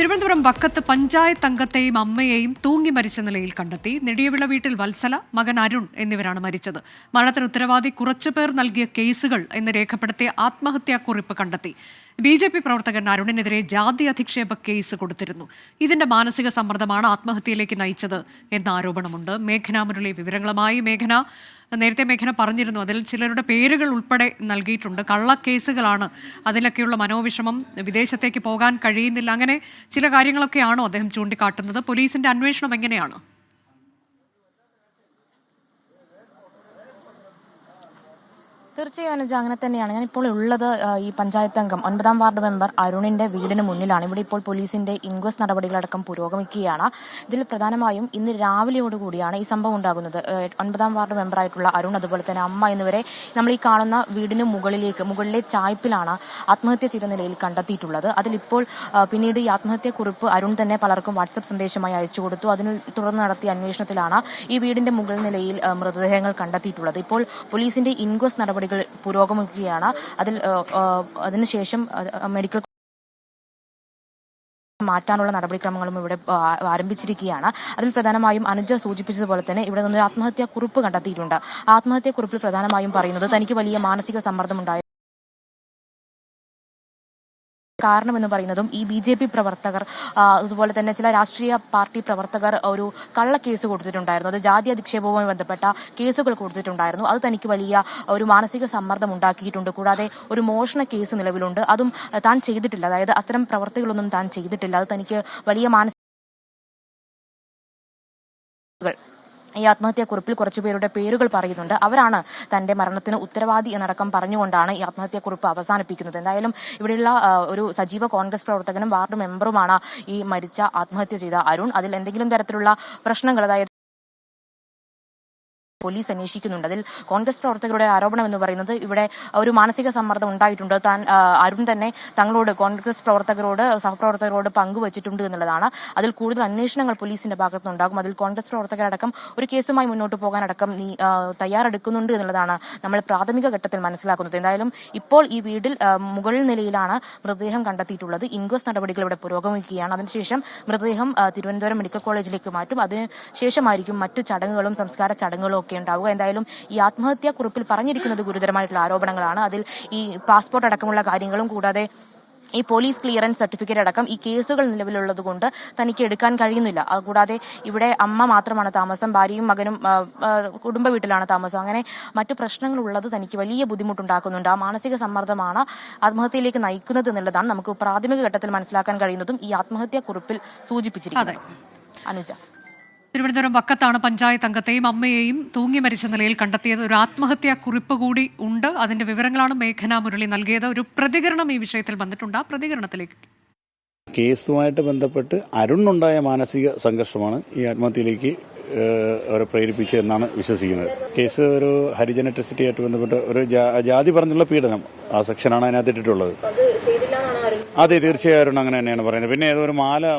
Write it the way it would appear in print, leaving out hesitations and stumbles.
തിരുവനന്തപുരം വക്കത്ത് പഞ്ചായത്ത് അംഗത്തെയും അമ്മയെയും തൂങ്ങി മരിച്ച നിലയിൽ കണ്ടെത്തി. നെടിയവിള വീട്ടിൽ വത്സല, മകൻ അരുൺ എന്നിവരാണ് മരിച്ചത്. മരണത്തിന് ഉത്തരവാദി കുറച്ചുപേർ നൽകിയ കേസുകൾ എന്ന് രേഖപ്പെടുത്തിയ ആത്മഹത്യാക്കുറിപ്പ് കണ്ടെത്തി. BJP പ്രവർത്തകൻ അരുണിനെതിരെ ജാതി അധിക്ഷേപ കേസ് കൊടുത്തിരുന്നു. ഇതിന്റെ മാനസിക സമ്മർദ്ദമാണ് ആത്മഹത്യയിലേക്ക് നയിച്ചത് എന്ന ആരോപണമുണ്ട്. മേഘന മുരളി വിവരങ്ങളുമായി. നേരത്തെ മേഘന പറഞ്ഞിരുന്നു, അതിൽ ചിലരുടെ പേരുകൾ ഉൾപ്പെടെ നൽകിയിട്ടുണ്ട്. കള്ളക്കേസുകളാണ്, അതിലൊക്കെയുള്ള മനോവിഷമം, വിദേശത്തേക്ക് പോകാൻ കഴിയുന്നില്ല, അങ്ങനെ ചില കാര്യങ്ങളൊക്കെയാണോ അദ്ദേഹം ചൂണ്ടിക്കാട്ടുന്നത്? പോലീസിന്റെ അന്വേഷണം എങ്ങനെയാണ്? തീർച്ചയായും അനുജ, അങ്ങനെ തന്നെയാണ്. ഞാനിപ്പോൾ ഉള്ളത് ഈ പഞ്ചായത്ത് അംഗം 9ാം വാർഡ് മെമ്പർ അരുണിന്റെ വീടിന് മുന്നിലാണ്. ഇവിടെ ഇപ്പോൾ പോലീസിന്റെ ഇൻക്വസ്റ്റ് നടപടികളടക്കം പുരോഗമിക്കുകയാണ്. ഇതിൽ പ്രധാനമായും ഇന്ന് രാവിലെയോടുകൂടിയാണ് ഈ സംഭവം ഉണ്ടാകുന്നത്. 9ാം വാർഡ് മെമ്പറായിട്ടുള്ള അരുൺ, അതുപോലെ തന്നെ അമ്മ എന്നിവരെ നമ്മൾ ഈ കാണുന്ന വീടിന് മുകളിലെ ചായ്പിലാണ് ആത്മഹത്യ ചെയ്ത നിലയിൽ കണ്ടെത്തിയിട്ടുള്ളത്. അതിലിപ്പോൾ പിന്നീട് ഈ ആത്മഹത്യക്കുറിപ്പ് അരുൺ തന്നെ പലർക്കും വാട്സപ്പ് സന്ദേശമായി അയച്ചു കൊടുത്തു. അതിനെ തുടർന്ന് നടത്തിയ അന്വേഷണത്തിലാണ് ഈ വീടിന്റെ മുകൾ നിലയിൽ മൃതദേഹങ്ങൾ കണ്ടെത്തിയിട്ടുള്ളത്. ഇപ്പോൾ പോലീസിന്റെ ഇൻക്വസ്റ്റ് നടപടികൾ പുരോഗമിക്കുകയാണ്. അതിനുശേഷം മെഡിക്കൽ മാറ്റാനുള്ള നടപടിക്രമങ്ങളും ഇവിടെ ആരംഭിച്ചിരിക്കുകയാണ്. അതിൽ പ്രധാനമായും അനുജ സൂചിപ്പിച്ചതുപോലെ തന്നെ ഇവിടെ നിന്നൊരു ആത്മഹത്യാക്കുറിപ്പ് കണ്ടെത്തിയിട്ടുണ്ട്. ആത്മഹത്യാക്കുറിപ്പിൽ പ്രധാനമായും പറയുന്നത് തനിക്ക് വലിയ മാനസിക സമ്മർദ്ദമുണ്ടായി കാരണം എന്ന് പറയുന്നതും ഈ BJP പ്രവർത്തകർ, അതുപോലെ തന്നെ ചില രാഷ്ട്രീയ പാർട്ടി പ്രവർത്തകർ ഒരു കള്ളക്കേസ് കൊടുത്തിട്ടുണ്ടായിരുന്നു. അത് ജാതി അധിക്ഷേപവുമായി ബന്ധപ്പെട്ട കേസുകൾ കൊടുത്തിട്ടുണ്ടായിരുന്നു. അത് തനിക്ക് വലിയ ഒരു മാനസിക സമ്മർദ്ദം ഉണ്ടാക്കിയിട്ടുണ്ട്. കൂടാതെ ഒരു മോഷണ കേസ് നിലവിലുണ്ട്. അതും താൻ ചെയ്തിട്ടില്ല. അതായത് അത്തരം പ്രവർത്തികളൊന്നും താൻ ചെയ്തിട്ടില്ല. അത് തനിക്ക് വലിയ മാനസിക ഈ ആത്മഹത്യാക്കുറിപ്പിൽ കുറച്ചുപേരുടെ പേരുകൾ പറയുന്നുണ്ട്. അവരാണ് തന്റെ മരണത്തിന് ഉത്തരവാദി എന്നടക്കം പറഞ്ഞുകൊണ്ടാണ് ഈ ആത്മഹത്യാക്കുറിപ്പ് അവസാനിപ്പിക്കുന്നത്. എന്തായാലും ഇവിടെയുള്ള ഒരു സജീവ കോൺഗ്രസ് പ്രവർത്തകനും വാർഡ് മെമ്പറുമാണ് ഈ മരിച്ച ആത്മഹത്യ ചെയ്ത അരുൺ. അതിൽ എന്തെങ്കിലും തരത്തിലുള്ള പ്രശ്നങ്ങൾ, അതായത് പോലീസ് അന്വേഷിക്കുന്നുണ്ട്. അതിൽ കോൺഗ്രസ് പ്രവർത്തകരുടെ ആരോപണം എന്ന് പറയുന്നത് ഇവിടെ ഒരു മാനസിക സമ്മർദ്ദം ഉണ്ടായിട്ടുണ്ട്. അരുൺ തന്നെ തങ്ങളോട്, കോൺഗ്രസ് പ്രവർത്തകരോട്, സഹപ്രവർത്തകരോട് പങ്കുവച്ചിട്ടുണ്ട് എന്നുള്ളതാണ്. അതിൽ കൂടുതൽ അന്വേഷണങ്ങൾ പോലീസിന്റെ ഭാഗത്തുനിന്നുണ്ടാകും. അതിൽ കോൺഗ്രസ് പ്രവർത്തകരടക്കം ഒരു കേസുമായി മുന്നോട്ട് പോകാനടക്കം തയ്യാറെടുക്കുന്നുണ്ട് എന്നുള്ളതാണ് നമ്മൾ പ്രാഥമിക ഘട്ടത്തിൽ മനസ്സിലാക്കുന്നത്. എന്തായാലും ഇപ്പോൾ ഈ വീടിൽ മുകൾ നിലയിലാണ് മൃതദേഹം കണ്ടെത്തിയിട്ടുള്ളത്. ഇൻക്വസ്റ്റ് നടപടികൾ ഇവിടെ പുരോഗമിക്കുകയാണ്. അതിനുശേഷം മൃതദേഹം തിരുവനന്തപുരം മെഡിക്കൽ കോളേജിലേക്ക് മാറ്റും. അതിനുശേഷമായിരിക്കും മറ്റു ചടങ്ങുകളും സംസ്കാര ചടങ്ങുകളും ഉണ്ടാവുക. എന്തായാലും ഈ ആത്മഹത്യാക്കുറിപ്പിൽ പറഞ്ഞിരിക്കുന്നത് ഗുരുതരമായിട്ടുള്ള ആരോപണങ്ങളാണ്. അതിൽ ഈ പാസ്പോർട്ട് അടക്കമുള്ള കാര്യങ്ങളും, കൂടാതെ ഈ പോലീസ് ക്ലിയറൻസ് സർട്ടിഫിക്കറ്റ് അടക്കം ഈ കേസുകൾ നിലവിലുള്ളത് കൊണ്ട് തനിക്ക് എടുക്കാൻ കഴിയുന്നില്ല. കൂടാതെ ഇവിടെ അമ്മ മാത്രമാണ് താമസം, ഭാര്യയും മകനും കുടുംബ വീട്ടിലാണ് താമസം. അങ്ങനെ മറ്റു പ്രശ്നങ്ങൾ ഉള്ളത് തനിക്ക് വലിയ ബുദ്ധിമുട്ടുണ്ടാക്കുന്നുണ്ട്. ആ മാനസിക സമ്മർദ്ദമാണ് ആത്മഹത്യയിലേക്ക് നയിക്കുന്നത് എന്നുള്ളതാണ് നമുക്ക് പ്രാഥമിക ഘട്ടത്തിൽ മനസ്സിലാക്കാൻ കഴിയുന്നതും ഈ ആത്മഹത്യാക്കുറിപ്പിൽ സൂചിപ്പിച്ചിരിക്കുന്നത്. അനുജ, തിരുവനന്തപുരം വക്കത്താണ് പഞ്ചായത്ത് അംഗത്തെയും അമ്മയെയും തൂങ്ങി മരിച്ച നിലയിൽ കണ്ടെത്തിയത്. ഒരു ആത്മഹത്യാക്കുറിപ്പ് കൂടി ഉണ്ട്. അതിന്റെ വിവരങ്ങളാണ് മേഘന മുരളി നൽകിയത്. ഒരു പ്രതികരണം ഈ വിഷയത്തിൽ വന്നിട്ടുണ്ട്. ആ പ്രതികരണത്തിലേക്ക്. കേസുമായിട്ട് ബന്ധപ്പെട്ട് അരുണിനുണ്ടായ മാനസിക സംഘർഷമാണ് ഈ ആത്മഹത്യയിലേക്ക് അവരെ പ്രേരിപ്പിച്ചതെന്നാണ് വിശ്വസിക്കുന്നത്. കേസ് ഒരു ഹരിജന ട്രസ്റ്റി ആയിട്ട് ബന്ധപ്പെട്ട് ഒരു ജാതി പറഞ്ഞുള്ള പീഡനം, ആ സെക്ഷനാണ് അതിനകത്ത് ഇട്ടിട്ടുള്ളത്. അതെ, തീർച്ചയായും അങ്ങനെ തന്നെയാണ് പറയുന്നത്. പിന്നെ ഏതോ ഒരു മാല